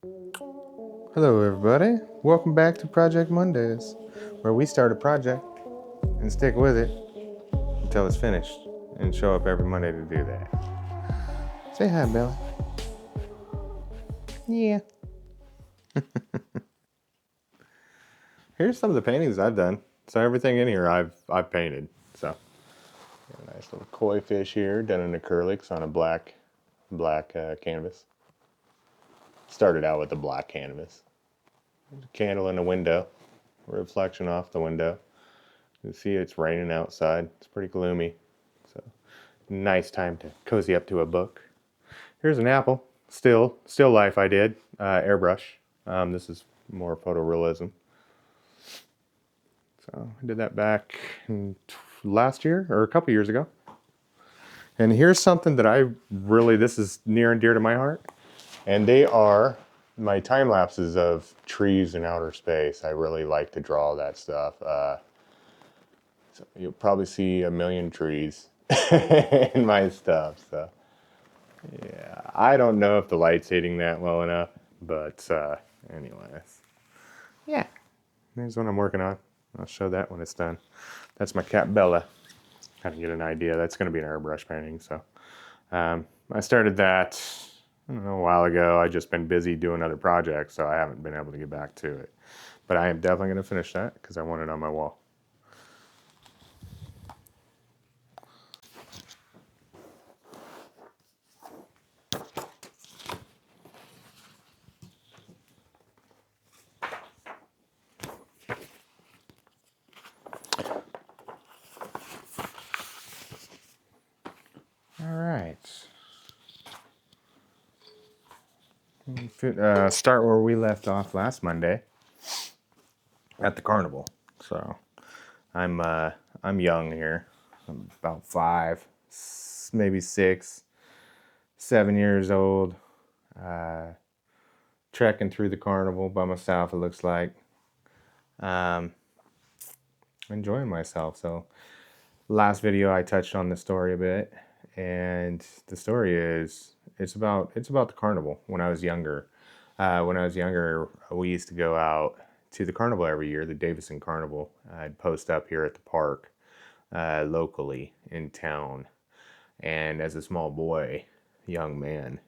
Hello everybody, welcome back to Project Mondays, where we start a project and stick with it until it's finished and show up every Monday to do that. Say hi, Bella. Yeah. Here's some of the paintings I've done. So everything in here I've painted. So got a nice little koi fish here done in acrylics on a black canvas. Started out with the black canvas. There's a candle in the window, reflection off the window. You see it's raining outside. It's pretty gloomy. So nice time to cozy up to a book. Here's an apple. Still life I did. Airbrush. This is more photorealism. So I did that back last year or a couple years ago. And here's something that this is near and dear to my heart. And they are my time lapses of trees in outer space. I really like to draw that stuff. So you'll probably see a million trees in my stuff. So yeah, I don't know if the light's hitting that well enough, but anyways, yeah, there's what I'm working on. I'll show that when it's done. That's my cat Bella. Kind of get an idea. That's going to be an airbrush painting. So I started that, I don't know, a while ago. I've just been busy doing other projects, so I haven't been able to get back to it. But I am definitely going to finish that because I want it on my wall. All right. Start where we left off last Monday at the carnival. So I'm young here. I'm about 5, maybe 6, 7 years old. Trekking through the carnival by myself. It looks like enjoying myself. So last video I touched on the story a bit, and the story is it's about the carnival. When I was younger, we used to go out to the carnival every year, the Davidson Carnival. I'd post up here at the park locally in town, and as a small boy, young man,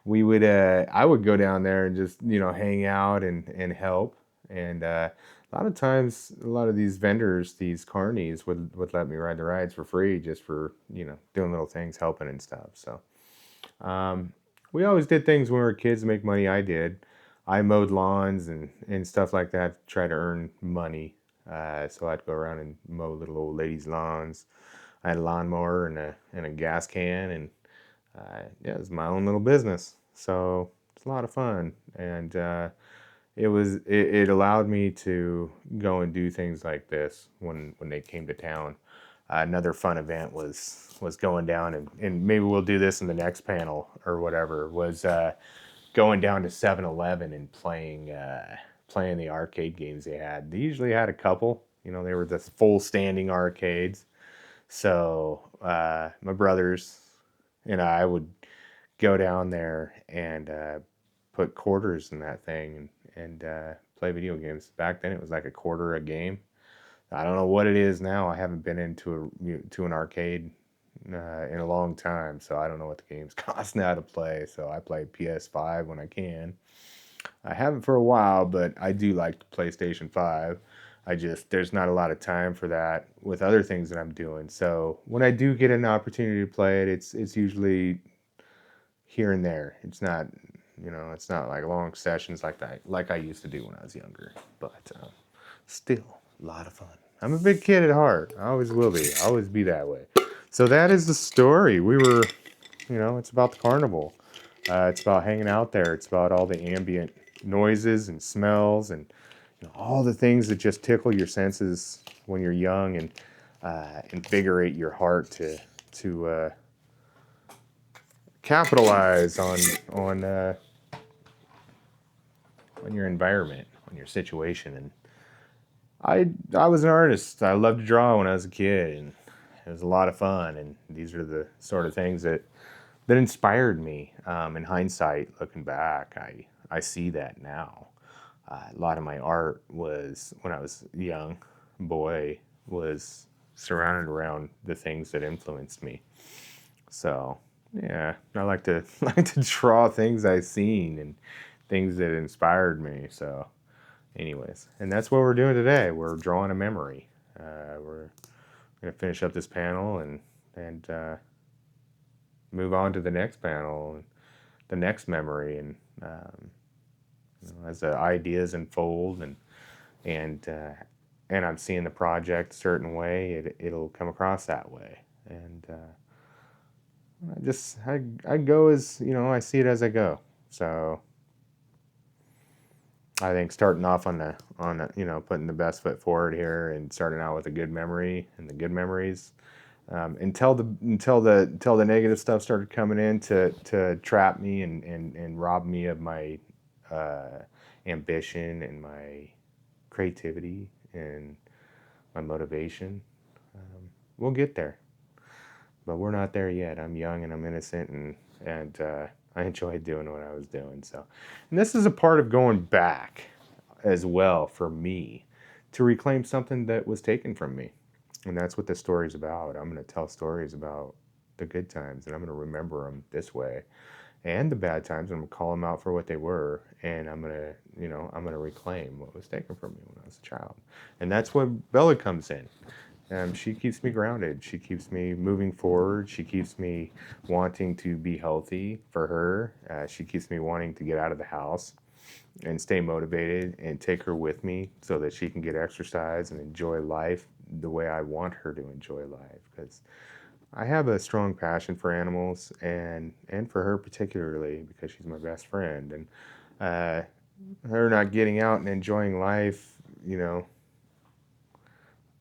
we would I would go down there and just hang out and help. And a lot of times, a lot of these vendors, these carnies would let me ride the rides for free, just for doing little things, helping and stuff. So we always did things when we were kids to make money. I mowed lawns and stuff like that to try to earn money. So I'd go around and mow little old ladies' lawns. I had a lawnmower and a gas can, and yeah, it was my own little business. So it's a lot of fun, and it allowed me to go and do things like this when they came to town. Another fun event was going down, and maybe we'll do this in the next panel or whatever, was going down to 7-Eleven and playing the arcade games they had. They usually had a couple. They were the full standing arcades. So my brothers and I would go down there and put quarters in that thing and play video games. Back then it was like a quarter a game. I don't know what it is now. I haven't been into an arcade in a long time, so I don't know what the games cost now to play. So I play PS5 when I can. I haven't for a while, but I do like the PlayStation 5. There's not a lot of time for that with other things that I'm doing. So when I do get an opportunity to play it, it's usually here and there. It's not like long sessions like that, like I used to do when I was younger. But still a lot of fun. I'm a big kid at heart. I always will be. I'll always be that way. So that is the story. It's about the carnival. It's about hanging out there. It's about all the ambient noises and smells and all the things that just tickle your senses when you're young and invigorate your heart to capitalize on your environment, on your situation. And I was an artist. I loved to draw when I was a kid, and it was a lot of fun. And these are the sort of things that that inspired me. In hindsight, looking back, I see that now. A lot of my art was, when I was a young boy, was surrounded around the things that influenced me. So yeah, I like to like to draw things I've seen and things that inspired me. So anyways, and that's what we're doing today. We're drawing a memory. We're gonna finish up this panel and move on to the next panel and the next memory. And as the ideas unfold and and I'm seeing the project a certain way, it'll come across that way. And I go as, I see it as I go. So I think starting off on the putting the best foot forward here and starting out with a good memory and the good memories, until the negative stuff started coming in to trap me and rob me of my uh, ambition and my creativity and my motivation. We'll get there, but we're not there yet. I'm young and I'm innocent, and I enjoyed doing what I was doing. So, and this is a part of going back as well for me to reclaim something that was taken from me. And that's what this story is about. I'm going to tell stories about the good times, and I'm going to remember them this way, and the bad times. I'm going to call them out for what they were, and I'm going to reclaim what was taken from me when I was a child. And that's where Bella comes in. She keeps me grounded. She keeps me moving forward. She keeps me wanting to be healthy for her. She keeps me wanting to get out of the house and stay motivated and take her with me so that she can get exercise and enjoy life the way I want her to enjoy life. Because I have a strong passion for animals and for her particularly because she's my best friend. And uh, her not getting out and enjoying life,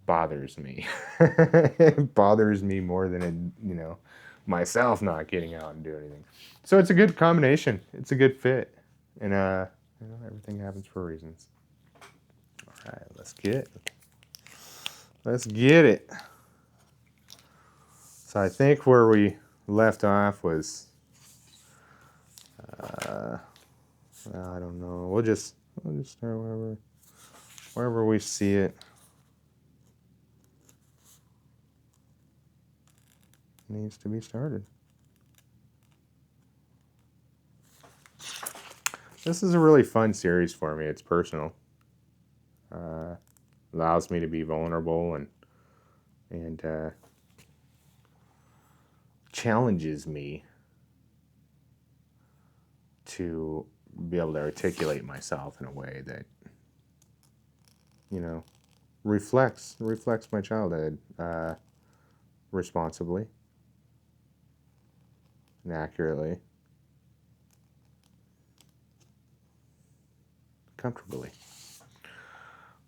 bothers me. It bothers me more than myself not getting out and doing anything. So it's a good combination. It's a good fit, and everything happens for reasons. All right, let's get it. So I think where we left off was, I don't know. We'll just start wherever we see it needs to be started. This is a really fun series for me. It's personal. Allows me to be vulnerable and challenges me to be able to articulate myself in a way that reflects my childhood responsibly and accurately, comfortably.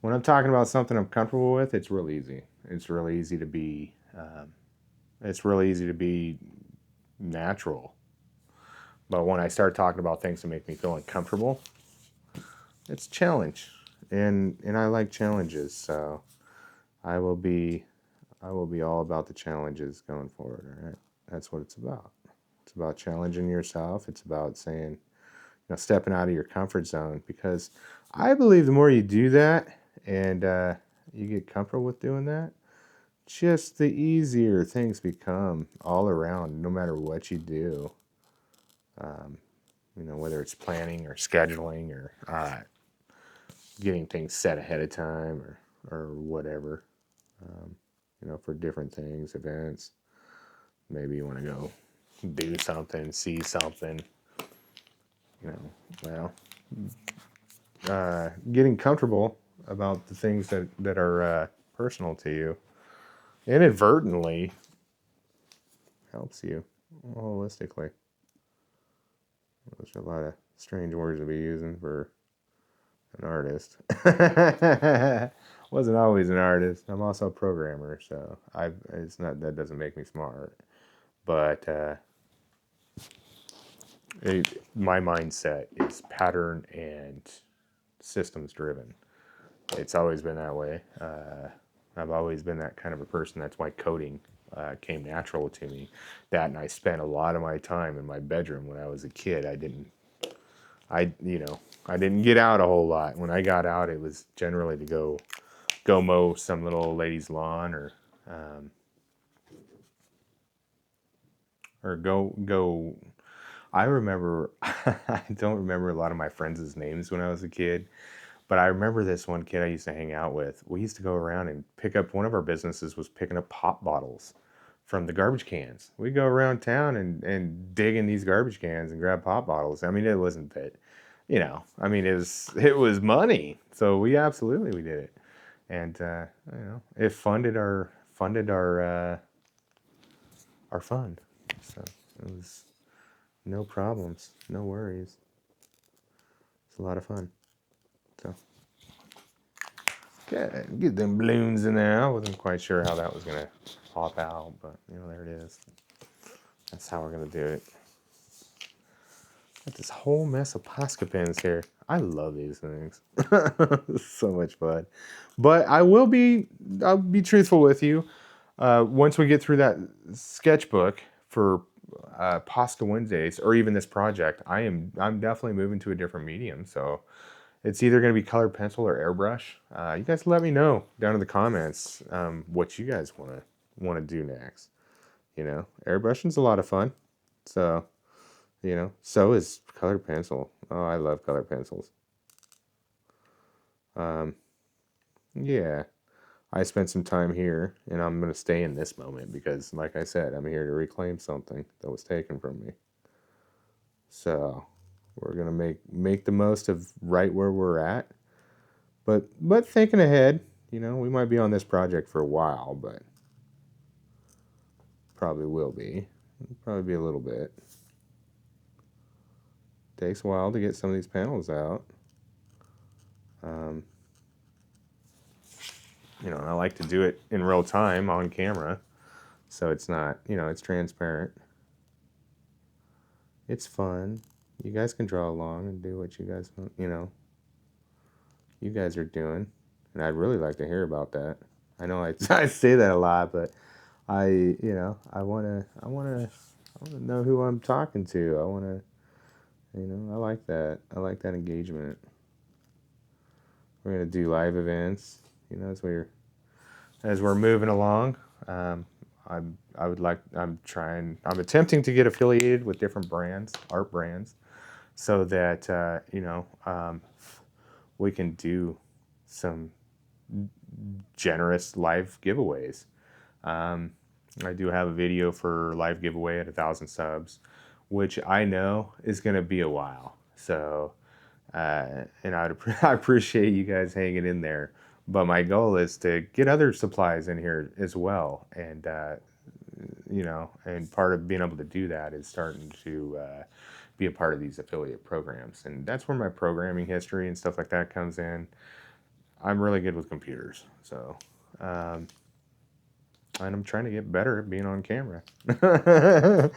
When I'm talking about something I'm comfortable with, it's real easy. It's really easy to be. It's really easy to be natural. But when I start talking about things that make me feel uncomfortable, it's a challenge, and I like challenges. So I will be all about the challenges going forward. All right, that's what it's about. It's about challenging yourself. It's about saying, stepping out of your comfort zone, because I believe the more you do that and you get comfortable with doing that, just the easier things become all around, no matter what you do. Whether it's planning or scheduling or getting things set ahead of time or whatever, for different things, events. Maybe you want to go do something, see something, getting comfortable about the things that are personal to you inadvertently helps you holistically. Those are a lot of strange words to be using for an artist. Wasn't always an artist. I'm also a programmer, so it's not, that doesn't make me smart, but my mindset is pattern and systems driven. It's always been that way. I've always been that kind of a person. That's why coding came natural to me. That, and I spent a lot of my time in my bedroom when I was a kid. I didn't get out a whole lot. When I got out, it was generally to go mow some little old lady's lawn, um, or go. I remember, I don't remember a lot of my friends' names when I was a kid, but I remember this one kid I used to hang out with. We used to go around and pick up, one of our businesses was picking up pop bottles from the garbage cans. We'd go around town and dig in these garbage cans and grab pop bottles. I mean, it wasn't that, I mean, it was money. So we did it. And, it funded our fund. So it was no problems, no worries. It's a lot of fun. So get them balloons in there. I wasn't quite sure how that was gonna pop out, but there it is. That's how we're gonna do it. Got this whole mess of Posca pens here. I love these things. So much fun. But I'll be truthful with you. Once we get through that sketchbook for Posca Wednesdays, or even this project, I'm definitely moving to a different medium. So it's either going to be colored pencil or airbrush. You guys let me know down in the comments what you guys want to do next. Airbrushing's a lot of fun. So, so is colored pencil. Oh, I love colored pencils. Yeah, I spent some time here, and I'm going to stay in this moment because, like I said, I'm here to reclaim something that was taken from me. So we're going to make the most of right where we're at. But thinking ahead, we might be on this project for a while, but probably will be. Probably be a little bit. Takes a while to get some of these panels out. And I like to do it in real time on camera, so it's not, it's transparent. It's fun. You guys can draw along and do what you guys want, you guys are doing, and I'd really like to hear about that. I know I say that a lot, but I wanna know who I'm talking to. I like that. I like that engagement. We're gonna do live events, as we're moving along. I'm attempting to get affiliated with different brands, art brands, so that we can do some generous live giveaways. I do have a video for live giveaway at 1,000 subs, which I know is going to be a while. So, and I appreciate you guys hanging in there. But my goal is to get other supplies in here as well. And, and part of being able to do that is starting to be a part of these affiliate programs. And that's where my programming history and stuff like that comes in. I'm really good with computers. So, and I'm trying to get better at being on camera. And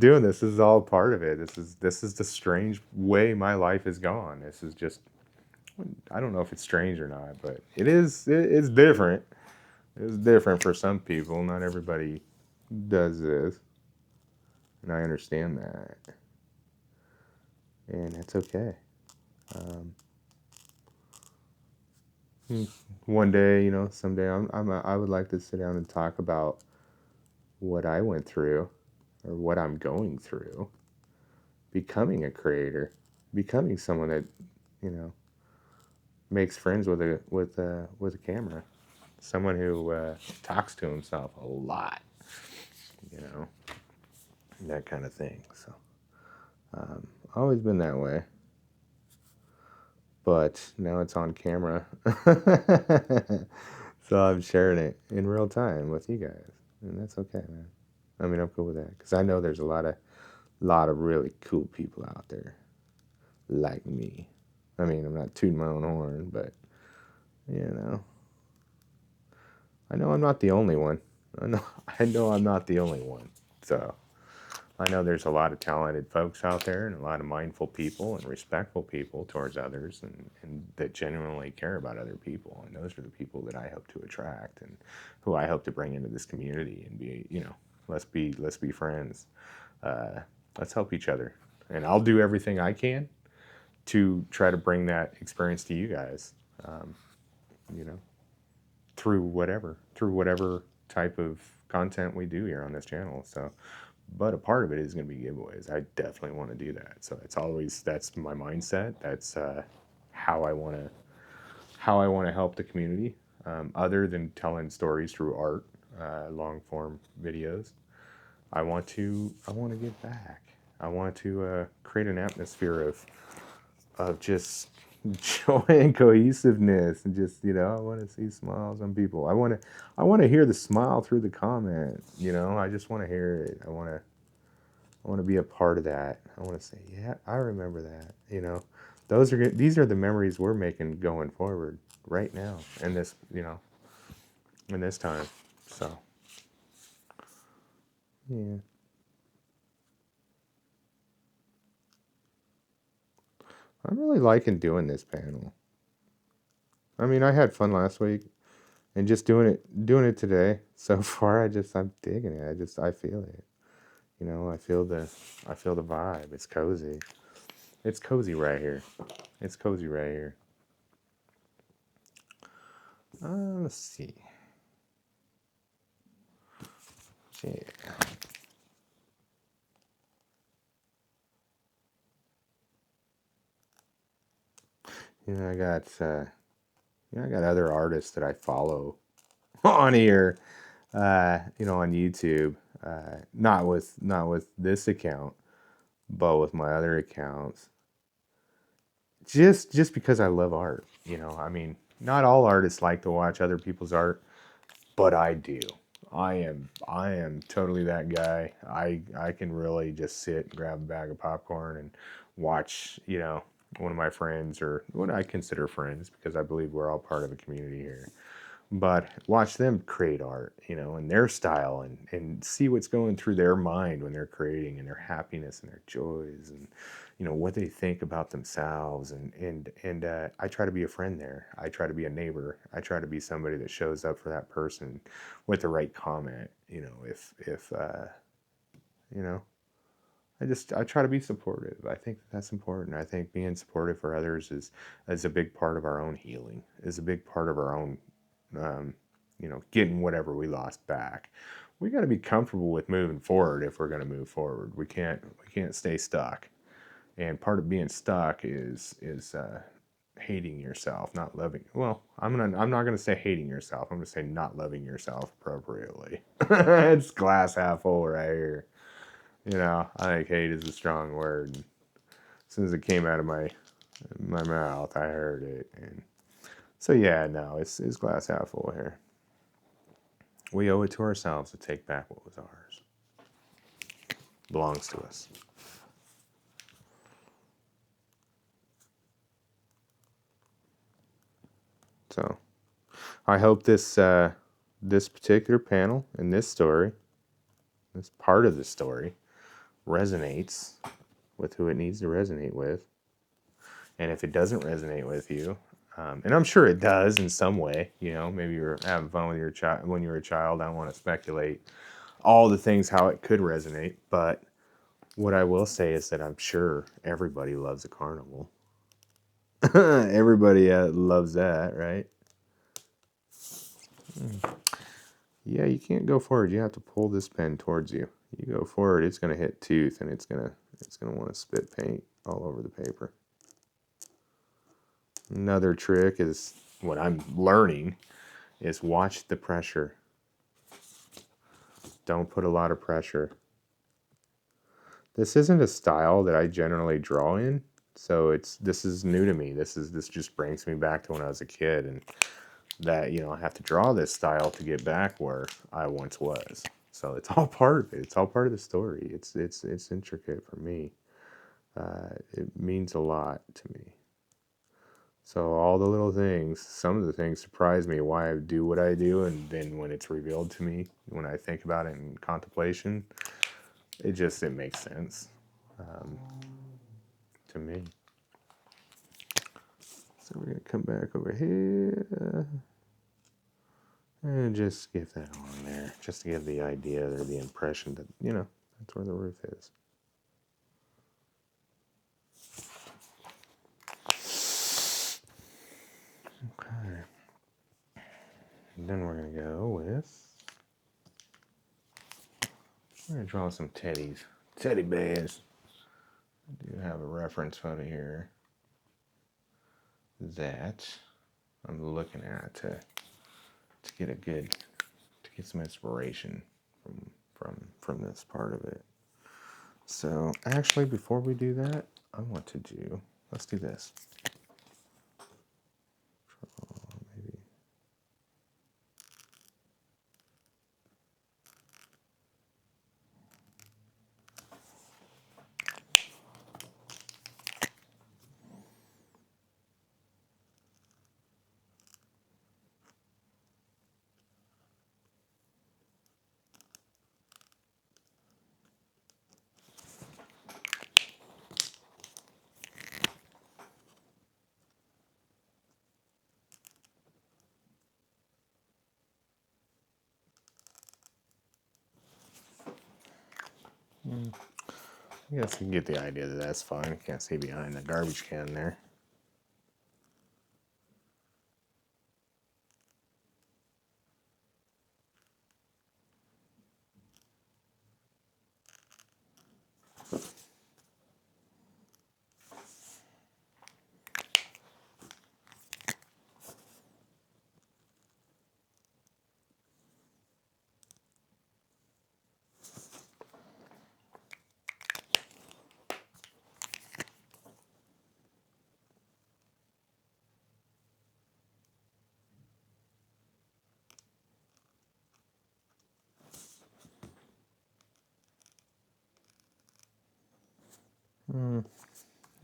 doing this is all part of it. This is the strange way my life has gone. This is just, I don't know if it's strange or not, but it's different. It's different for some people. Not everybody does this. And I understand that. And it's okay. One day, someday, I would like to sit down and talk about what I went through, or what I'm going through, becoming a creator, becoming someone that, makes friends with a camera, someone who talks to himself a lot, that kind of thing. So, always been that way. But now it's on camera. So I'm sharing it in real time with you guys. And that's okay, man. I mean, I'm cool with that. Because I know there's a lot of really cool people out there like me. I mean, I'm not tooting my own horn, but, I know I'm not the only one. I know I'm not the only one. So, I know there's a lot of talented folks out there and a lot of mindful people and respectful people towards others and that genuinely care about other people. And those are the people that I hope to attract and who I hope to bring into this community and be, let's be friends. Uh, let's help each other. And I'll do everything I can to try to bring that experience to you guys, um, you know, through whatever type of content we do here on this channel. So, but a part of it is going to be giveaways. I definitely want to do that. So that's my mindset. That's how I want to help the community. Other than telling stories through art, long form videos, I want to give back. I want to create an atmosphere of just joy and cohesiveness, and just I want to see smiles on people. I want to hear the smile through the comment. I just want to hear it. I want to be a part of that. I want to say, yeah, I remember that. These are the memories we're making going forward right now in this in this time. So yeah, I'm really liking doing this panel. I mean, I had fun last week, and just doing it today so far. I'm digging it. I feel it. I feel the vibe. It's cozy. It's cozy right here. It's cozy right here. Let's see. Yeah. I got I got other artists that I follow on here, on YouTube. Not with this account, but with my other accounts. Just because I love art, I mean, not all artists like to watch other people's art, but I do. I am totally that guy. I can really just sit and grab a bag of popcorn and watch, one of my friends, or what I consider friends, because I believe we're all part of a community here. But watch them create art, in their style, and see what's going through their mind when they're creating, and their happiness and their joys, and what they think about themselves, and I try to be a friend there. I try to be a neighbor. I try to be somebody that shows up for that person with the right comment. If you know I try to be supportive. I think that's important. I think being supportive for others is a big part of our own healing. Is a big part of our own getting whatever we lost back. We got to be comfortable with moving forward if we're going to move forward. We can't stay stuck. And part of being stuck is hating yourself, not loving. Well, I'm not gonna say hating yourself. I'm gonna say not loving yourself appropriately. It's glass half full right here. I think hate is a strong word. And as soon as it came out of my mouth, I heard it, and so yeah, no, it's glass half full here. We owe it to ourselves to take back what was ours. Belongs to us. So I hope this particular panel in this story, this part of the story, resonates with who it needs to resonate with. And if it doesn't resonate with you, and I'm sure it does in some way, maybe you're having fun with your child when you were a child. I don't want to speculate all the things how it could resonate, but what I will say is that I'm sure everybody loves a carnival. Everybody loves that, right? Yeah, you can't go forward. You have to pull this pen towards you. You go forward, it's gonna hit tooth, and it's gonna want to spit paint all over the paper. Another trick is what I'm learning is watch the pressure. Don't put a lot of pressure. This isn't a style that I generally draw in, so this is new to me. This just brings me back to when I was a kid, and that I have to draw this style to get back where I once was. So it's all part of it. It's all part of the story. It's intricate for me. It means a lot to me. So all the little things, some of the things surprise me why I do what I do, and then when it's revealed to me, when I think about it in contemplation, it makes sense um, to me. So we're gonna come back over here and just give that on there, just to give the idea or the impression that, you know, that's where the roof is. Okay. And then we're gonna go with, we're gonna draw some teddy bears. I do have a reference photo here that I'm looking at to get a good, to get some inspiration from this part of it. So actually, before we do that, I want to do, let's do this. Maybe. I guess you can get the idea that that's fine. You can't see behind the garbage can there.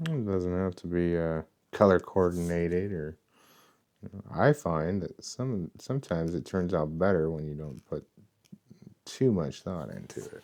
It doesn't have to be color coordinated, or I find that sometimes it turns out better when you don't put too much thought into it.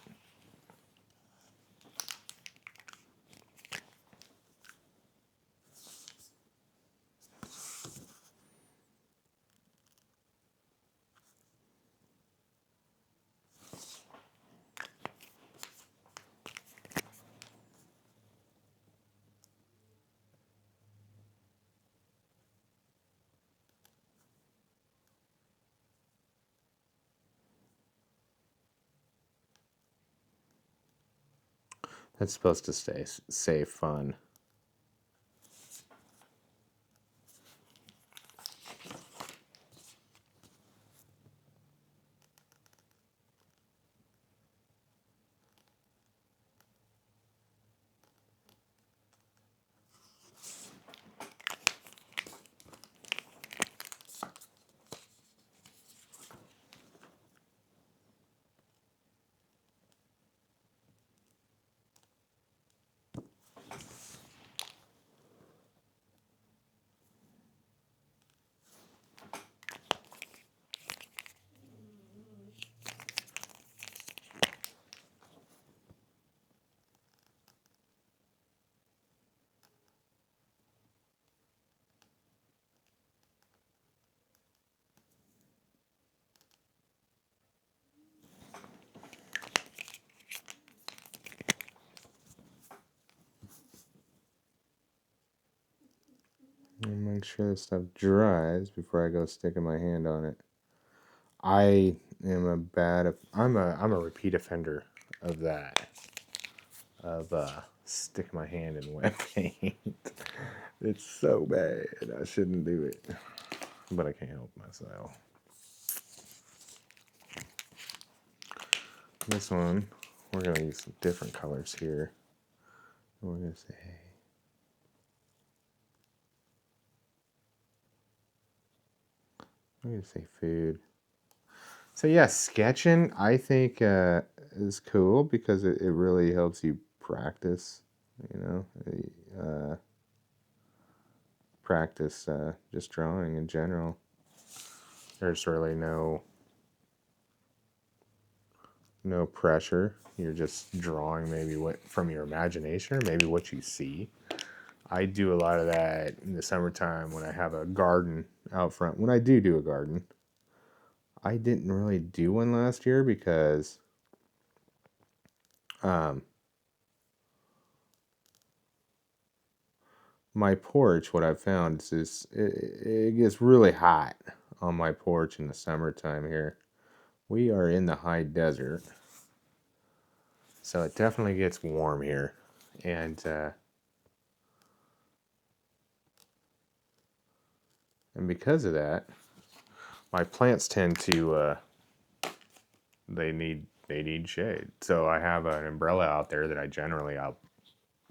It's supposed to say fun. And make sure this stuff dries before I go sticking my hand on it. I am I'm a repeat offender of that. Of stick my hand in wet paint. It's so bad. I shouldn't do it, but I can't help myself. This one, we're gonna use some different colors here. We're gonna say, I'm gonna say food. So yeah, sketching I think is cool because it really helps you practice. You know, practice just drawing in general. There's really no pressure. You're just drawing maybe what from your imagination or maybe what you see. I do a lot of that in the summertime when I have a garden out front. When I do a garden, I didn't really do one last year because um, my porch, what I've found is it gets really hot on my porch in the summertime here. We are in the high desert, so it definitely gets warm here. And because of that, my plants tend to they need shade. So I have an umbrella out there that I'll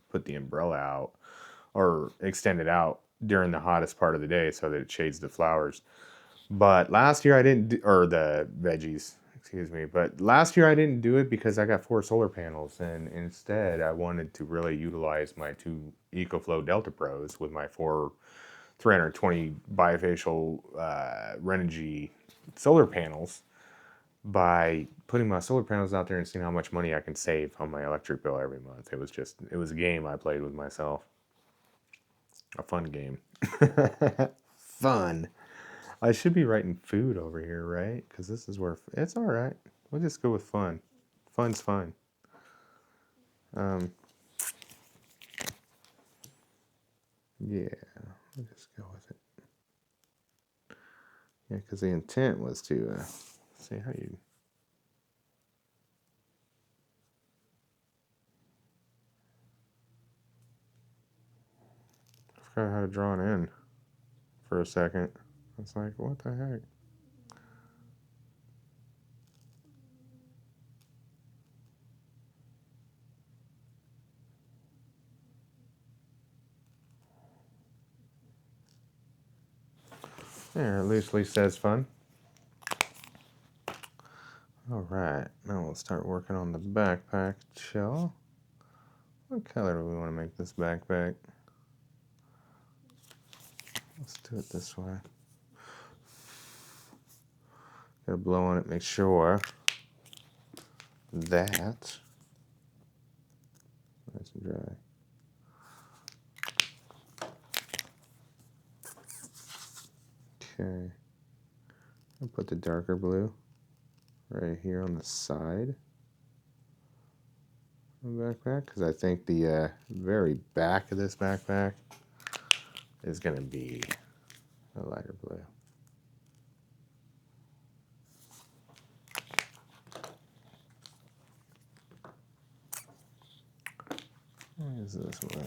put the umbrella out or extend it out during the hottest part of the day so that it shades the flowers. But last year I didn't or the veggies, excuse me. But last year I didn't do it because I got 4 solar panels, and instead I wanted to really utilize my 2 EcoFlow Delta Pros with my 320 bifacial Renogy solar panels by putting my solar panels out there and seeing how much money I can save on my electric bill every month. It was a game I played with myself. A fun game. Fun. I should be writing food over here, right? Because this is where it's all right. We'll just go with fun. Fun's fine. Yeah, we'll just go with it. Yeah, because the intent was to see how you. I forgot how to draw an in for a second. It's like, what the heck? There, at least says fun. All right, now we'll start working on the backpack shell. What color do we want to make this backpack? Let's do it this way. Gotta blow on it, make sure that nice and dry. Okay, I'll put the darker blue right here on the side of the backpack because I think the very back of this backpack is gonna be a lighter blue. What is this blue?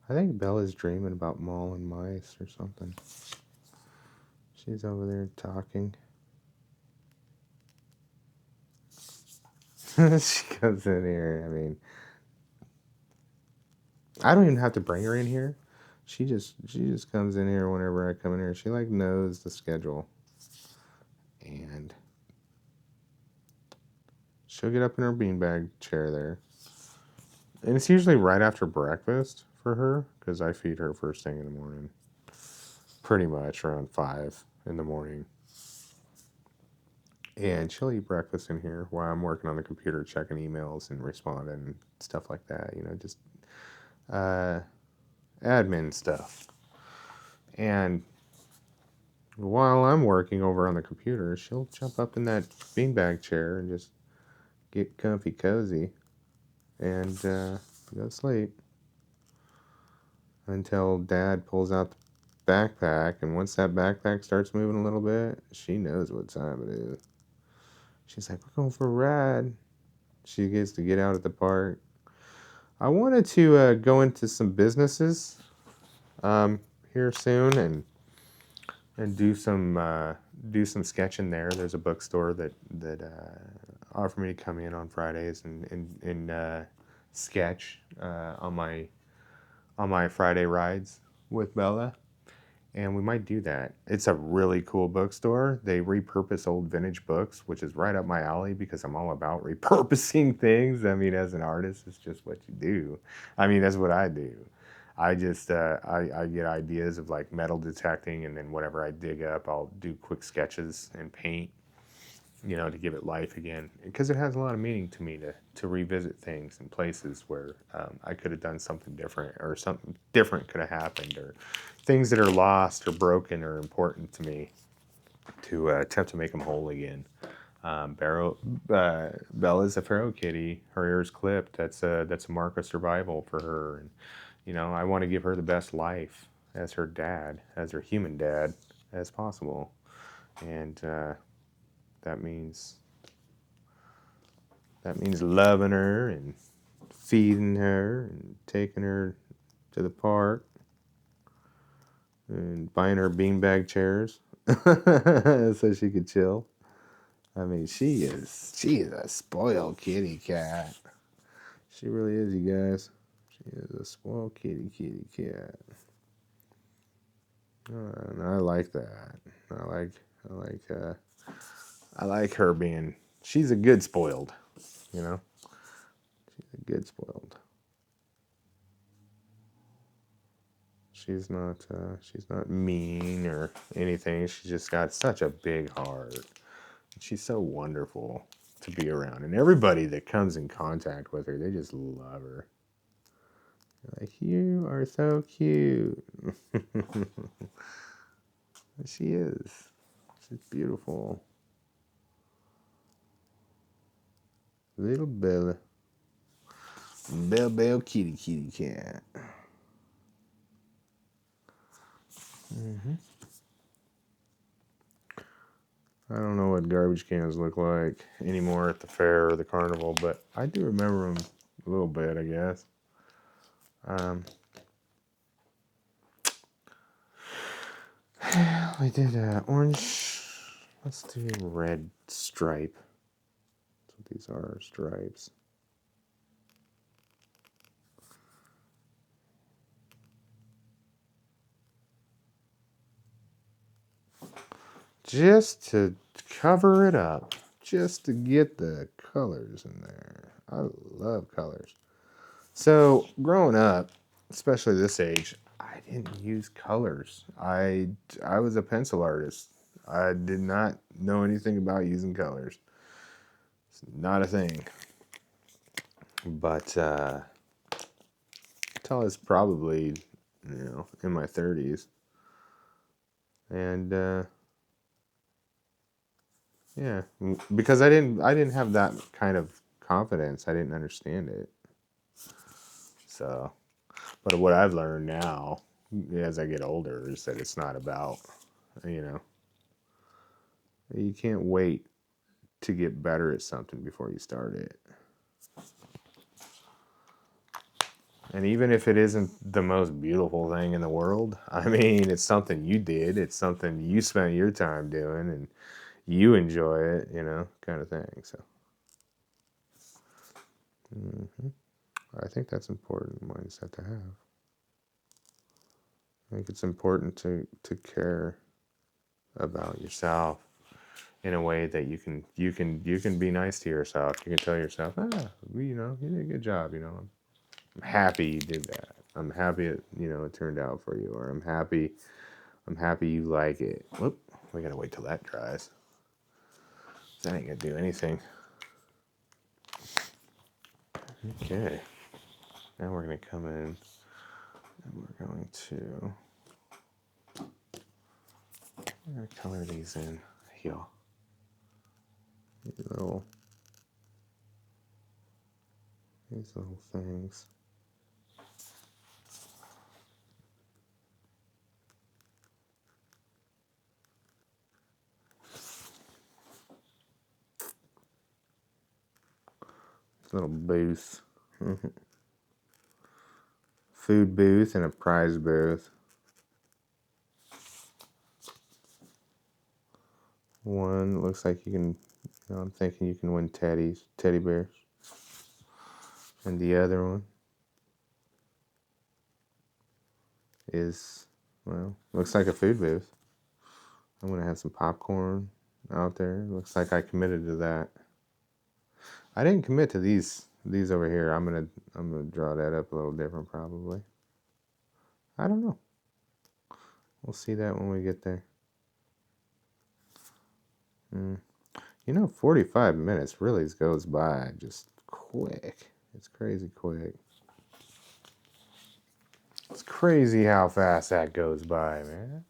I think Bella's dreaming about mauling mice or something. She's over there talking. She comes in here. I mean, I don't even have to bring her in here. She just comes in here whenever I come in here. She like knows the schedule, and she'll get up in her beanbag chair there. And it's usually right after breakfast for her because I feed her first thing in the morning, pretty much around 5 in the morning. And she'll eat breakfast in here while I'm working on the computer, checking emails and responding and stuff like that. You know, just admin stuff. And while I'm working over on the computer, she'll jump up in that beanbag chair and just get comfy cozy and go to sleep until Dad pulls out the backpack. And once that backpack starts moving a little bit, she knows what time it is. She's like, we're going for a ride. She gets to get out at the park. I wanted to go into some businesses here soon and do some sketching there. There's a bookstore that offered me to come in on Fridays and sketch on my Friday rides with Bella. and we might do that. It's a really cool bookstore. They repurpose old vintage books, which is right up my alley because I'm all about repurposing things. I mean, as an artist, it's just what you do. I mean, that's what I do. I just I get ideas of like metal detecting, and then whatever I dig up, I'll do quick sketches and paint, to give it life again, because it has a lot of meaning to me to revisit things and places where I could have done something different, or something different could have happened, or things that are lost or broken or important to me, to attempt to make them whole again. Bella's a feral kitty. Her ear's clipped. That's a mark of survival for her, and I want to give her the best life as her dad, as her human dad, as possible, and that means loving her and feeding her and taking her to the park and buying her beanbag chairs so she could chill. I mean, she is a spoiled kitty cat. She really is, you guys. She is a spoiled kitty cat. And I like that. I like I like I like her being. She's a good spoiled. You know, she's a good spoiled. She's not mean or anything. She's just got such a big heart. She's so wonderful to be around, and everybody that comes in contact with her, they just love her. They're like, you are so cute. She is. She's beautiful. Little Bella. Bell kitty cat. hmm I don't know what garbage cans look like anymore at the fair or the carnival, but I do remember them a little bit, I guess. Um, we did orange. Let's do red stripe. That's what these are, stripes. Just to cover it up, just to get the colors in there. I love colors. So, growing up, especially this age, I didn't use colors. I was a pencil artist. I did not know anything about using colors. It's not a thing. But until I was probably, in my 30s, and yeah, because I didn't have that kind of confidence. I didn't understand it. So, but what I've learned now, as I get older, is that it's not about, you know, you can't wait to get better at something before you start it. And even if it isn't the most beautiful thing in the world, I mean, it's something you did, it's something you spent your time doing, and you enjoy it, kind of thing. So, hmm I think that's important mindset to have. I think it's important to care about yourself in a way that you can be nice to yourself. You can tell yourself, you did a good job. I'm happy you did that. I'm happy it turned out for you, or I'm happy you like it. Whoop, we gotta wait till that dries. That ain't gonna do anything. Okay, now we're gonna come in and we're gonna color these in here. These little things. Little booth. Food booth and a prize booth. One looks like you can, I'm thinking you can win teddy bears. And the other one is Well, looks like a food booth. I'm gonna have some popcorn out there. Looks like I committed to that. I didn't commit to these over here. I'm gonna draw that up a little different probably. I don't know. We'll see that when we get there. Mm. 45 minutes really goes by just quick. It's crazy quick. It's crazy how fast that goes by, man.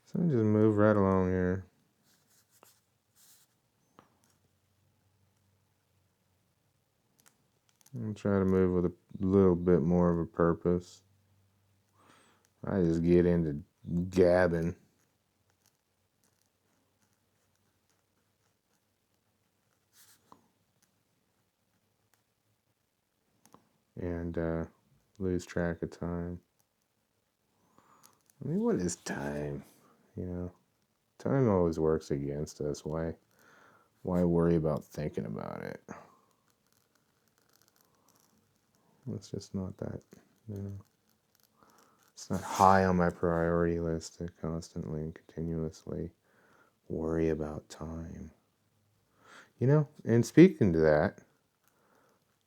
So just move right along here. I'll try to move with a little bit more of a purpose. I just get into gabbing. And lose track of time. I mean, what is time? Time always works against us. Why worry about thinking about it? It's just not that, you know. It's not high on my priority list to constantly and continuously worry about time. And speaking to that,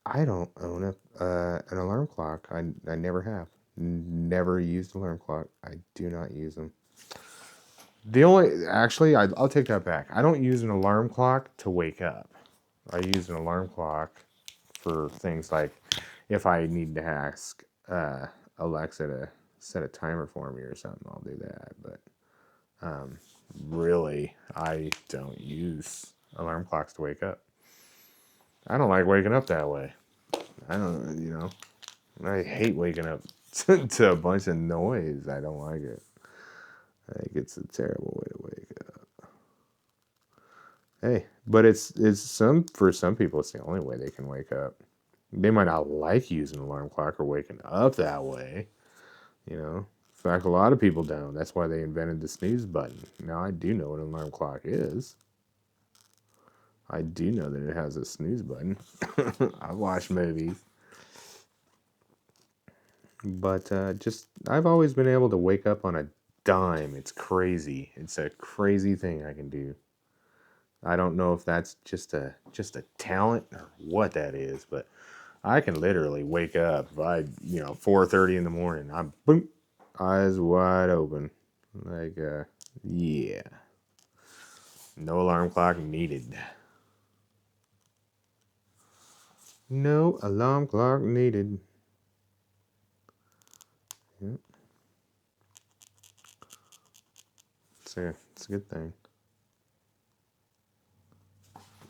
I don't own an alarm clock. I never have. Never used an alarm clock. I do not use them. Actually, I'll take that back. I don't use an alarm clock to wake up. I use an alarm clock for things like if I need to ask Alexa to set a timer for me or something, I'll do that. But really, I don't use alarm clocks to wake up. I don't like waking up that way. I don't. I hate waking up to a bunch of noise. I don't like it. I think it's a terrible way to wake up. Hey, but it's for some people it's the only way they can wake up. They might not like using an alarm clock or waking up that way. In fact, a lot of people don't. That's why they invented the snooze button. Now I do know what an alarm clock is. I do know that it has a snooze button. I watch movies. But I've always been able to wake up on a dime. It's crazy. It's a crazy thing I can do. I don't know if that's just a talent or what that is, but I can literally wake up by 4:30 in the morning. I'm boom, eyes wide open, like yeah, no alarm clock needed. No alarm clock needed. Yep. It's a good thing.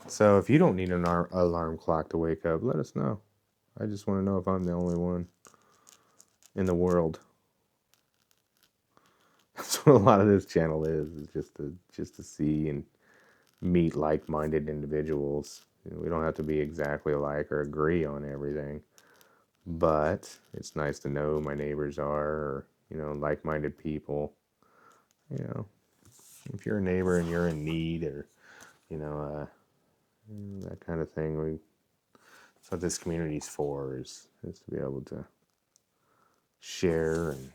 So if you don't need an alarm clock to wake up, let us know. I just want to know if I'm the only one in the world. That's what a lot of this channel is just to see and meet like-minded individuals. We don't have to be exactly alike or agree on everything, but it's nice to know who my neighbors are, or like-minded people. If you're a neighbor and you're in need, or that kind of thing, that's what this community's for, is to be able to share and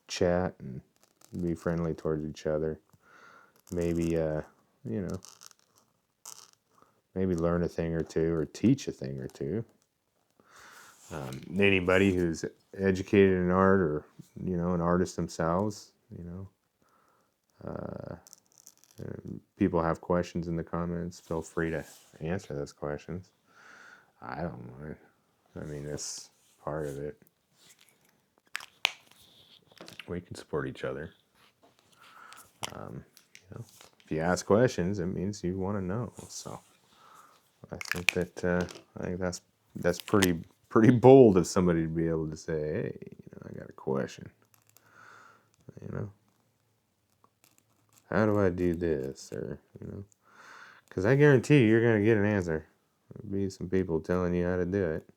chat and be friendly towards each other. Maybe maybe learn a thing or two, or teach a thing or two. Anybody who's educated in art, or an artist themselves, people have questions in the comments, feel free to answer those questions. I don't mind. I mean, it's part of it. We can support each other. If you ask questions, it means you want to know. So I think that's pretty bold of somebody to be able to say, hey, I got a question. How do I do this? Or because I guarantee you're gonna get an answer. There'll be some people telling you how to do it,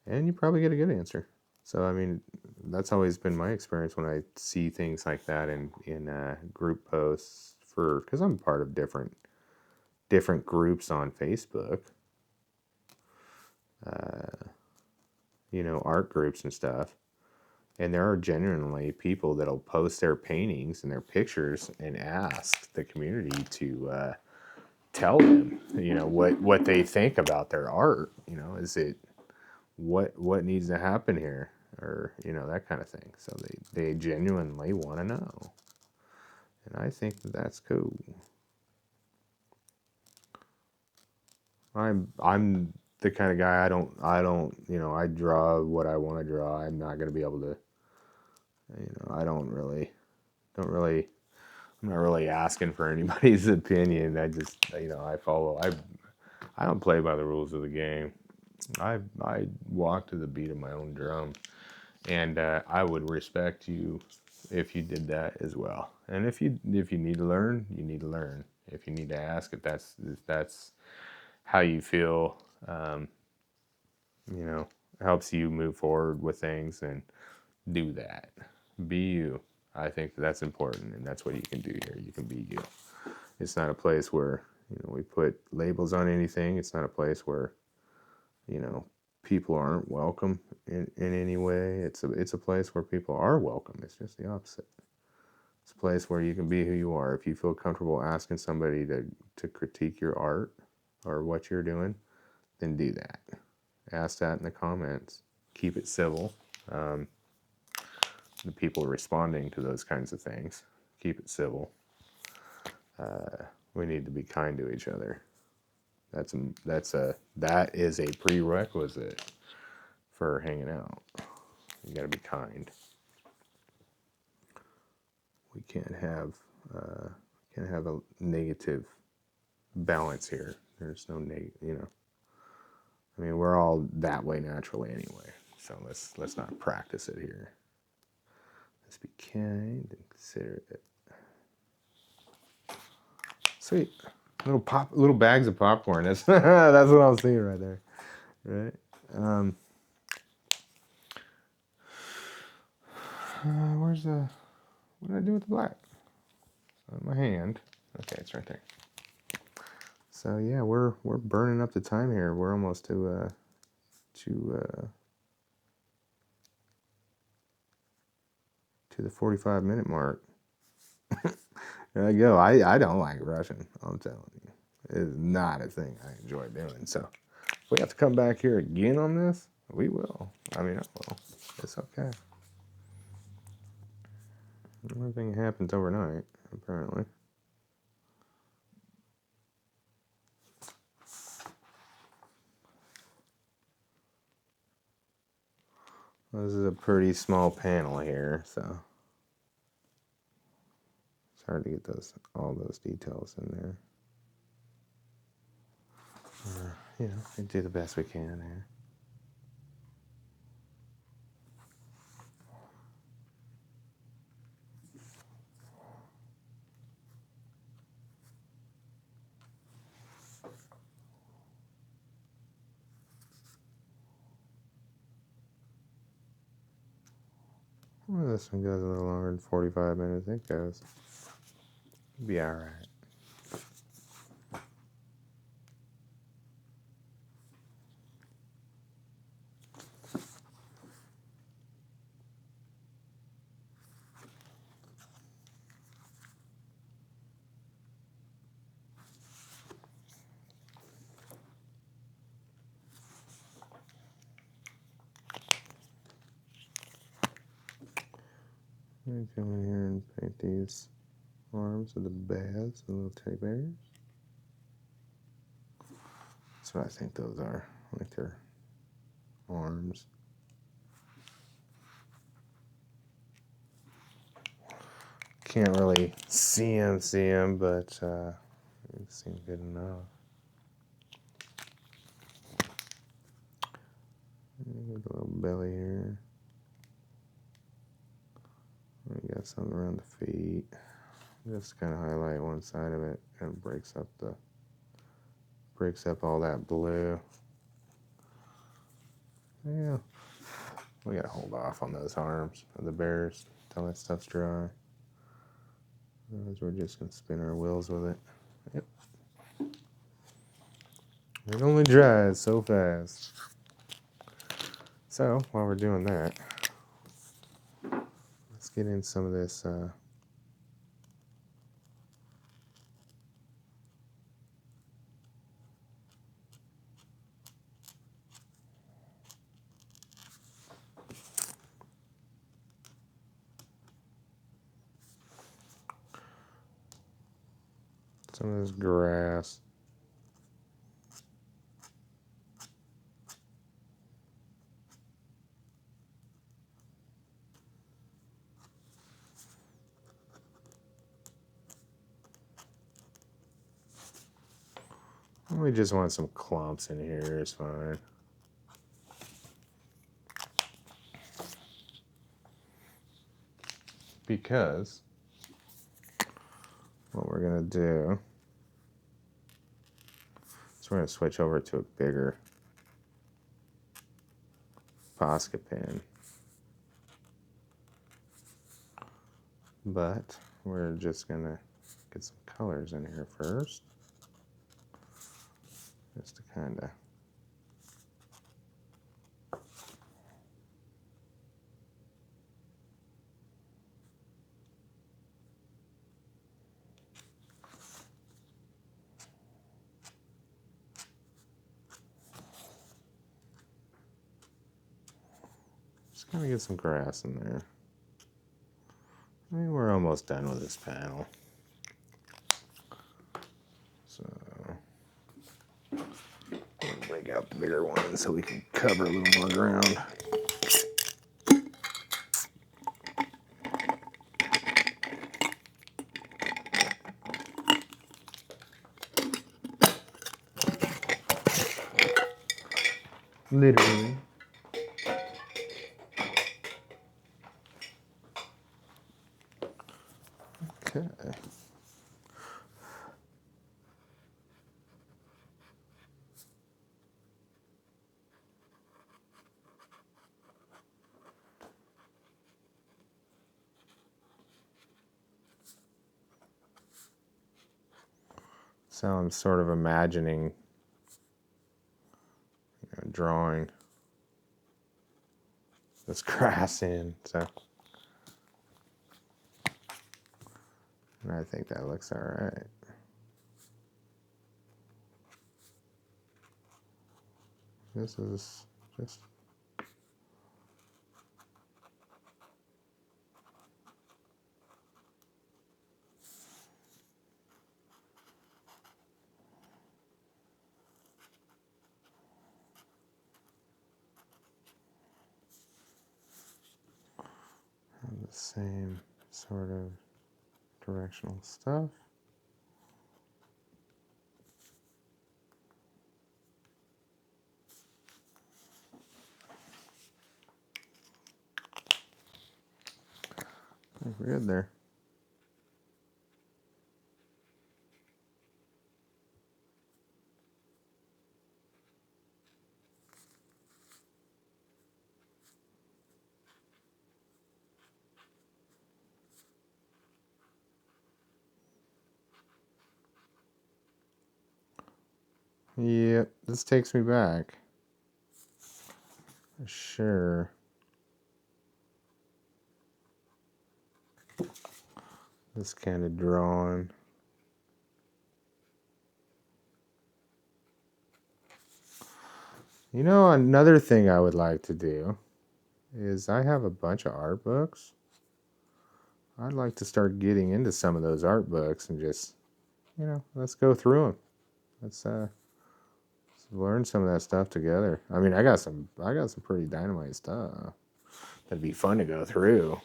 and you probably get a good answer. So I mean, that's always been my experience when I see things like that in group posts because I'm part of different groups on Facebook, art groups and stuff. And there are genuinely people that'll post their paintings and their pictures and ask the community to tell them, what they think about their art. Is it what needs to happen here, or that kind of thing. So they genuinely want to know, and I think that's cool. I'm the kind of guy, I draw what I want to draw. I'm not going to be able to, I I'm not really asking for anybody's opinion. I just, I don't play by the rules of the game. I walk to the beat of my own drum, and I would respect you if you did that as well. And if you need to learn, you need to learn. If you need to ask, if that's how you feel, helps you move forward with things, and do that. Be you. I think that's important, and that's what you can do here. You can be you. It's not a place where we put labels on anything. It's not a place where people aren't welcome in any way. It's a place where people are welcome. It's just the opposite. It's a place where you can be who you are. If you feel comfortable asking somebody to critique your art or what you're doing, then do that. Ask that in the comments. Keep it civil. The people responding to those kinds of things, keep it civil. We need to be kind to each other. That is a prerequisite for hanging out. You got to be kind. We can't have a negative balance here. There's no negative. I mean, we're all that way naturally anyway. So let's not practice it here. Let's be kind and considerate. Sweet. Little bags of popcorn. That's what I was thinking right there. Right? What did I do with the black? On my hand. Okay, it's right there. So yeah, we're burning up the time here. We're almost to the 45-minute mark. There I go. I don't like rushing. I'm telling you, it's not a thing I enjoy doing. So if we have to come back here again on this, we will. I mean, I will. It's okay. Everything happens overnight, apparently. This is a pretty small panel here, so it's hard to get all those details in there. We do the best we can here. Well, this one goes a little longer than 45 minutes. It goes. It'll be alright. Let me come in here and paint these arms of the bears, the little teddy bears. That's what I think those are. Like their arms. Can't really see them, but it seems good enough. Got a little belly here. We got something around the feet. Just kind of highlight one side of it. Kind of breaks up all that blue. Yeah. We gotta hold off on those arms of the bears until that stuff's dry. Otherwise we're just going to spin our wheels with it. Yep. It only dries so fast. So, while we're doing that, let's get in some of this grass. We just want some clumps in here, it's fine. Because what we're going to do is we're going to switch over to a bigger Posca pen. But we're just going to get some colors in here first. Just to kind of get some grass in there. I mean, we're almost done with this panel. So, we'll break out the bigger one so we can cover a little more ground. Literally. Okay. So I'm sort of imagining, drawing this grass in. So, and I think that looks all right. This is just the same sort of directional stuff. We're good there. Yep, this takes me back. Sure. This kind of drawing. You know, another thing I would like to do is I have a bunch of art books. I'd like to start getting into some of those art books and just, let's go through them. Let's learn some of that stuff together. I mean, I got some pretty dynamite stuff that'd be fun to go through.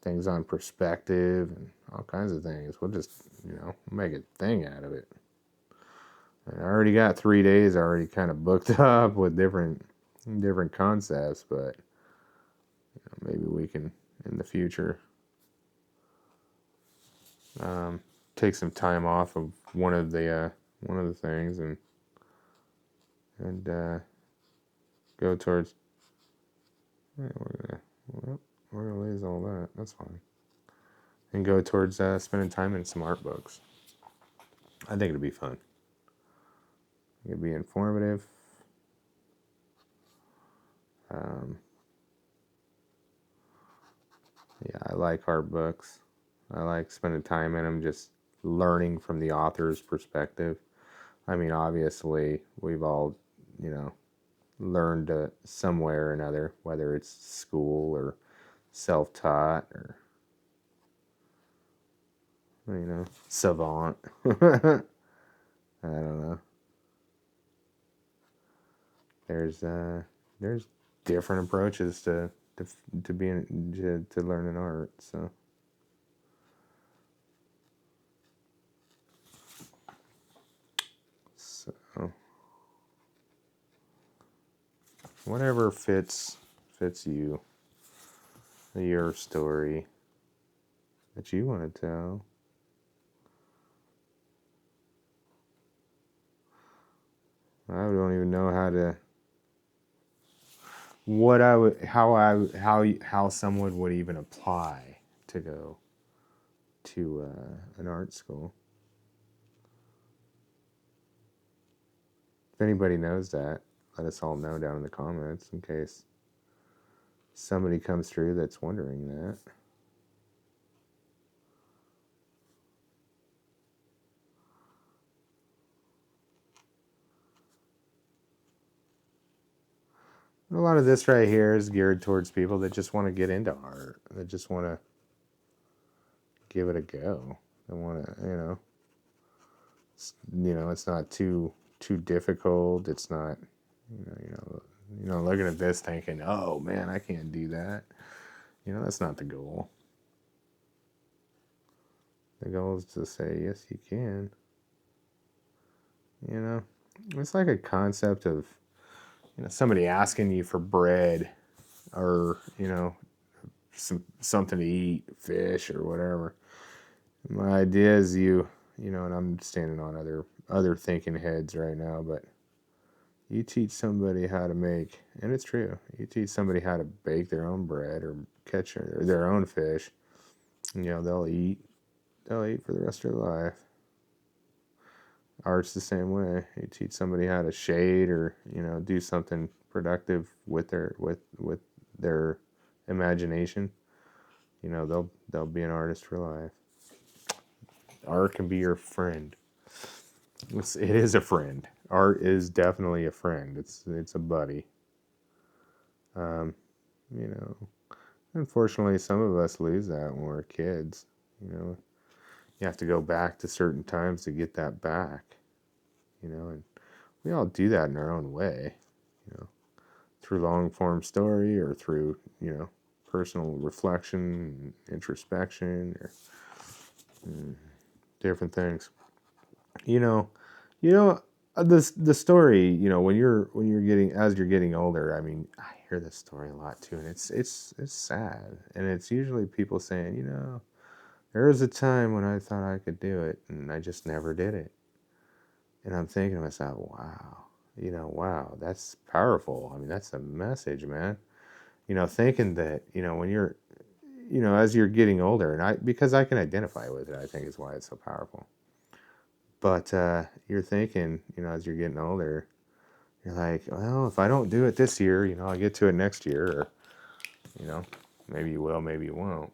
Things on perspective and all kinds of things. We'll just, make a thing out of it. And I already got 3 days already kind of booked up with different concepts, but maybe we can in the future take some time off of one of the things and go towards. Yeah, we're gonna lose all that. That's fine. and go towards spending time in some art books. I think it'd be fun. It'd be informative. Um, yeah, I like art books. I like spending time in them, just learning from the author's perspective. I mean, obviously, we've all, learned some way or another, whether it's school or self-taught or, savant. I don't know. There's different approaches to being to learning art. So whatever fits you, your story that you want to tell. I don't even know how someone would even apply to go to an art school. If anybody knows that, let us all know down in the comments in case somebody comes through that's wondering that. A lot of this right here is geared towards people that just want to get into art, that just want to give it a go. They want to, it's not too difficult. It's not, looking at this thinking, oh man, I can't do that. That's not the goal. The goal is to say, yes, you can. It's like a concept of, somebody asking you for bread or, something to eat, fish or whatever. My idea is and I'm standing on other thinking heads right now, but you teach somebody how to make, and it's true, you teach somebody how to bake their own bread or catch their own fish, they'll eat for the rest of their life. Art's the same way. You teach somebody how to shade or, do something productive with their imagination, they'll be an artist for life. Art can be your friend. It is a friend. Art is definitely a friend. It's a buddy. You know, Unfortunately, some of us lose that when we're kids. You have to go back to certain times to get that back. And we all do that in our own way. Through long form story or through personal reflection, introspection, or different things. You know, you know the story. When you're getting older. I mean, I hear this story a lot too, and it's sad, and it's usually people saying, there was a time when I thought I could do it, and I just never did it. And I'm thinking to myself, wow, that's powerful. I mean, that's a message, man. Thinking that, when you're, as you're getting older, and because I can identify with it, I think is why it's so powerful. But you're thinking, as you're getting older, you're like, well, if I don't do it this year, I'll get to it next year, or, maybe you will, maybe you won't.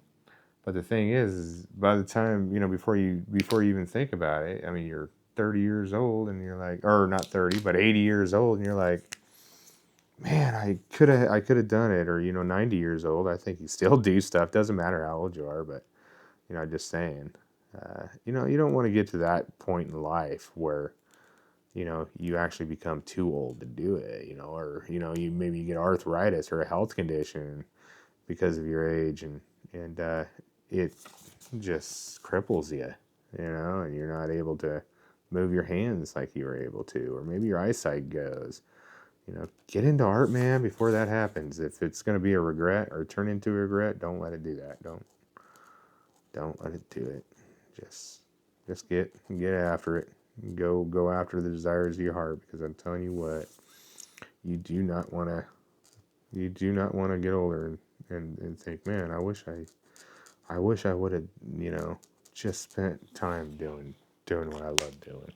But the thing is by the time, before you even think about it, I mean, you're 30 years old and you're like, or not 30, but 80 years old, and you're like, man, I could have done it. Or, 90 years old, I think you still do stuff. Doesn't matter how old you are, but, just saying, you don't want to get to that point in life where, you actually become too old to do it, or, you maybe get arthritis or a health condition because of your age, and it just cripples you, and you're not able to move your hands like you were able to, or maybe your eyesight goes. Get into art, man, before that happens. If it's going to be a regret or turn into a regret, don't let it do that. Don't let it do it. Just get after it. Go after the desires of your heart, because I'm telling you what, you do not want to get older and think, man, I wish I wish I would have, just spent time doing what I love doing.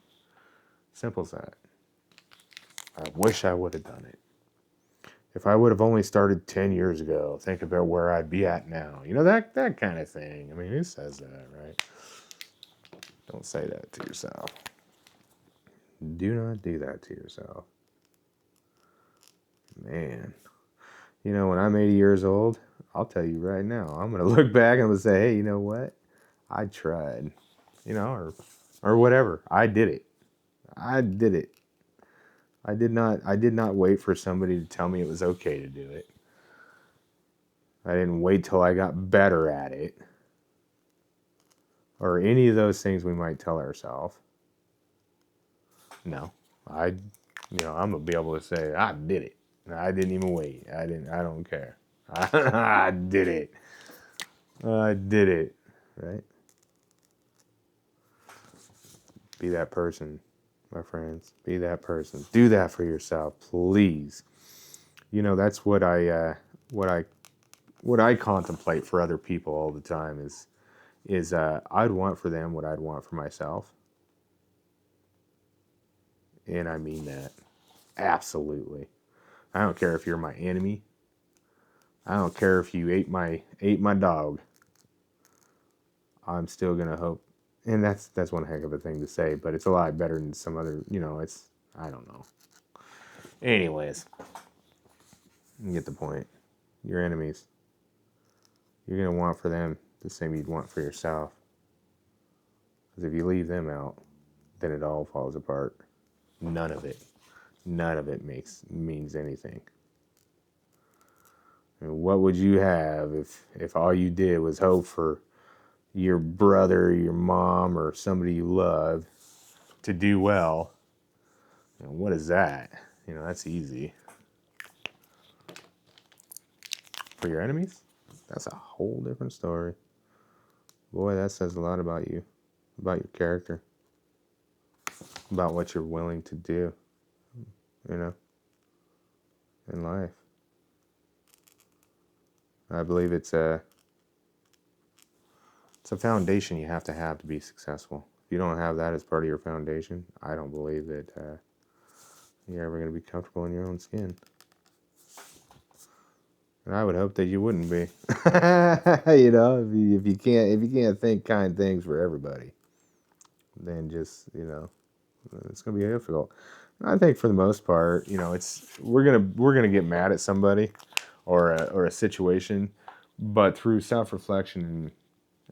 Simple as that. I wish I would have done it. If I would have only started 10 years ago, think about where I'd be at now. That kind of thing. I mean, who says that, right? Don't say that to yourself. Do not do that to yourself. Man. When I'm 80 years old, I'll tell you right now, I'm going to look back and I'm going to say, hey, you know what? I tried, or whatever. I did it. I did it. I did not wait for somebody to tell me it was okay to do it. I didn't wait till I got better at it. Or any of those things we might tell ourselves. No. I'm going to be able to say, I did it. I didn't even wait. I don't care. I did it. I did it. Right? Be that person, my friends. Be that person. Do that for yourself, please. That's what I contemplate for other people all the time is I'd want for them what I'd want for myself. And I mean that. Absolutely. I don't care if you're my enemy. I don't care if you ate my dog. I'm still gonna hope, and that's one heck of a thing to say, but it's a lot better than some other. It's I don't know. Anyways, you get the point. Your enemies. You're gonna want for them the same you'd want for yourself. Because if you leave them out, then it all falls apart. None of it means anything. And what would you have if all you did was hope for your brother, your mom, or somebody you love to do well? What is that? That's easy. For your enemies, that's a whole different story. Boy, that says a lot about you, about your character, about what you're willing to do, in life. I believe it's a foundation you have to be successful. If you don't have that as part of your foundation, I don't believe that you're ever going to be comfortable in your own skin. And I would hope that you wouldn't be. If you can't think kind things for everybody, then just it's going to be difficult. And I think for the most part, we're gonna get mad at somebody or a situation, but through self-reflection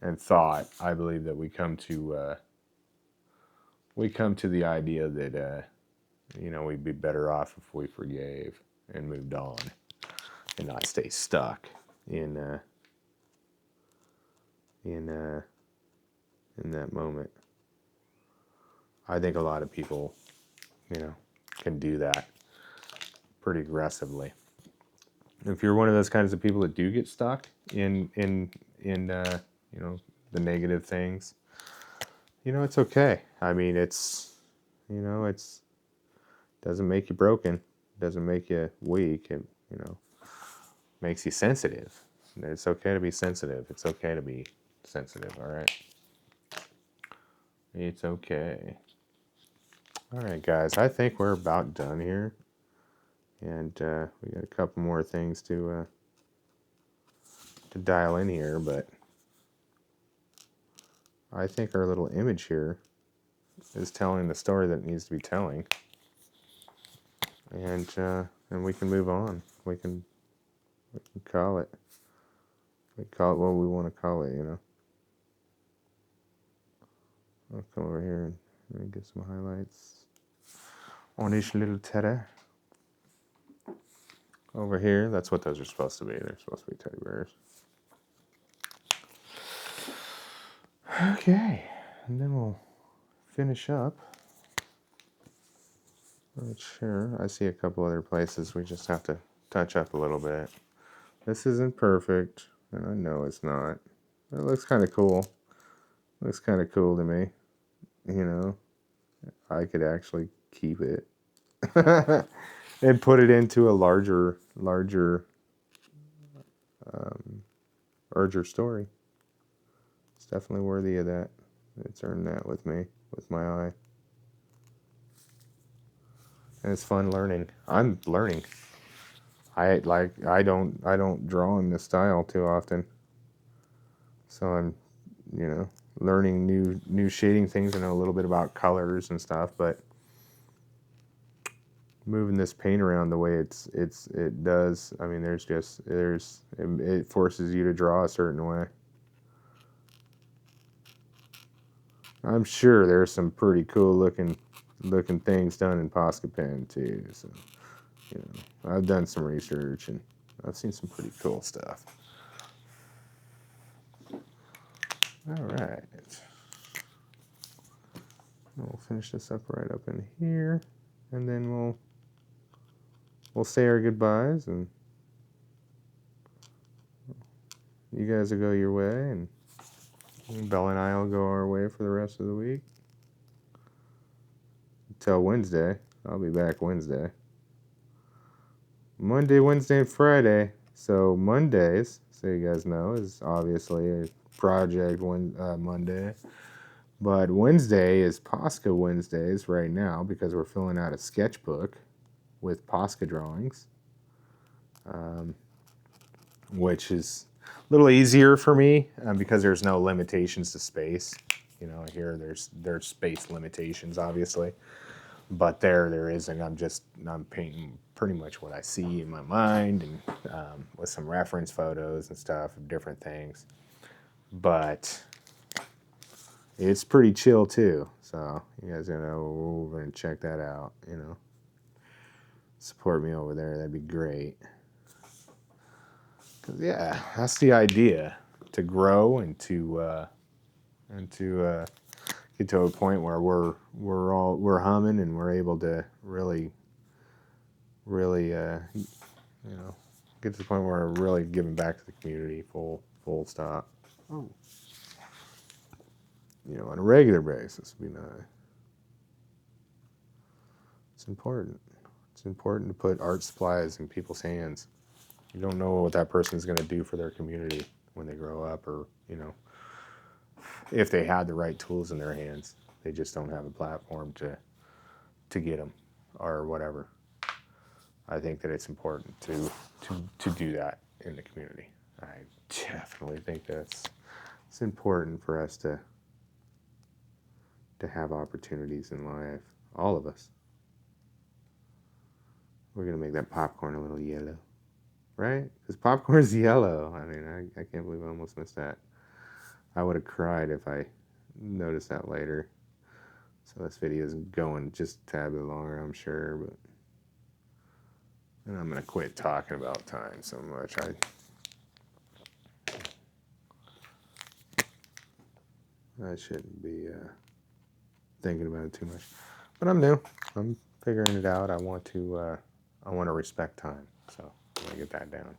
and thought, I believe that we come to the idea that we'd be better off if we forgave and moved on and not stay stuck in that moment. I think a lot of people, can do that pretty aggressively. If you're one of those kinds of people that do get stuck in the negative things, it's okay. I mean, it's doesn't make you broken, it doesn't make you weak. It makes you sensitive. It's okay to be sensitive. It's okay to be sensitive. All right. It's okay. All right, guys. I think we're about done here, and we got a couple more things to dial in here, but I think our little image here is telling the story that it needs to be telling, and we can move on. We can call it. We call it what we want to call it. I'll come over here and get some highlights on each little teddy. Over here, that's what those are supposed to be. They're supposed to be teddy bears. Okay, and then we'll finish up. Right here, I see a couple other places we just have to touch up a little bit. This isn't perfect, and I know it's not. It looks kind of cool. Looks kind of cool to me. I could actually keep it and put it into a larger story. definitely worthy of that. It's earned that with me, with my eye. And it's fun learning. I'm learning. I don't draw in this style too often. So I'm, you know, learning new shading things. I know a little bit about colors and stuff, but moving this paint around the way it does, I mean, it forces you to draw a certain way. I'm sure there's some pretty cool looking things done in Posca pen too. So, you know, I've done some research and I've seen some pretty cool stuff. All right. We'll finish this up right up in here, and then we'll say our goodbyes, and you guys will go your way, and Bella and I will go our way for the rest of the week. Until Wednesday. I'll be back Wednesday. Monday, Wednesday, and Friday. So Mondays, so you guys know, is obviously a project Monday. But Wednesday is Posca Wednesdays right now because we're filling out a sketchbook with Posca drawings, which is a little easier for me because there's no limitations to space. You know, here there's space limitations, obviously, but there isn't. I'm painting pretty much what I see in my mind, and with some reference photos and stuff of different things. But it's pretty chill too, so you guys gonna go over and check that out. You know, support me over there. That'd be great. 'Cause, yeah, that's the idea, to grow and to get to a point where we're humming and we're able to really you know, get to the point where we're really giving back to the community full stop. Oh. You know, on a regular basis would be nice. It's important. It's important to put art supplies in people's hands. You don't know what that person's going to do for their community when they grow up, or, you know, if they had the right tools in their hands. They just don't have a platform to get them or whatever. I think that it's important to do that in the community. I definitely think it's important for us to have opportunities in life. All of us. We're going to make that popcorn a little yellow. Right? Because popcorn's yellow. I mean, I can't believe I almost missed that. I would have cried if I noticed that later. So this video is going just a tad bit longer, I'm sure. But and I'm going to quit talking about time so much. I shouldn't be thinking about it too much. But I'm new. I'm figuring it out. I want to respect time. So I'm going to get that down.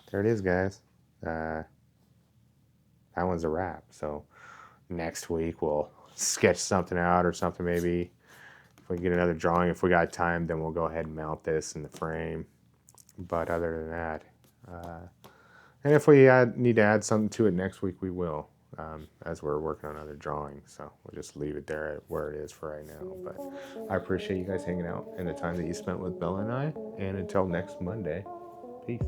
There it is, guys. That one's a wrap. So next week we'll sketch something out or something. Maybe if we get another drawing, if we got time, then we'll go ahead and mount this in the frame. But other than that, and if we need to add something to it next week, we will, as we're working on other drawings. So we'll just leave it there where it is for right now. But I appreciate you guys hanging out and the time that you spent with Bella and I. And until next Monday, peace.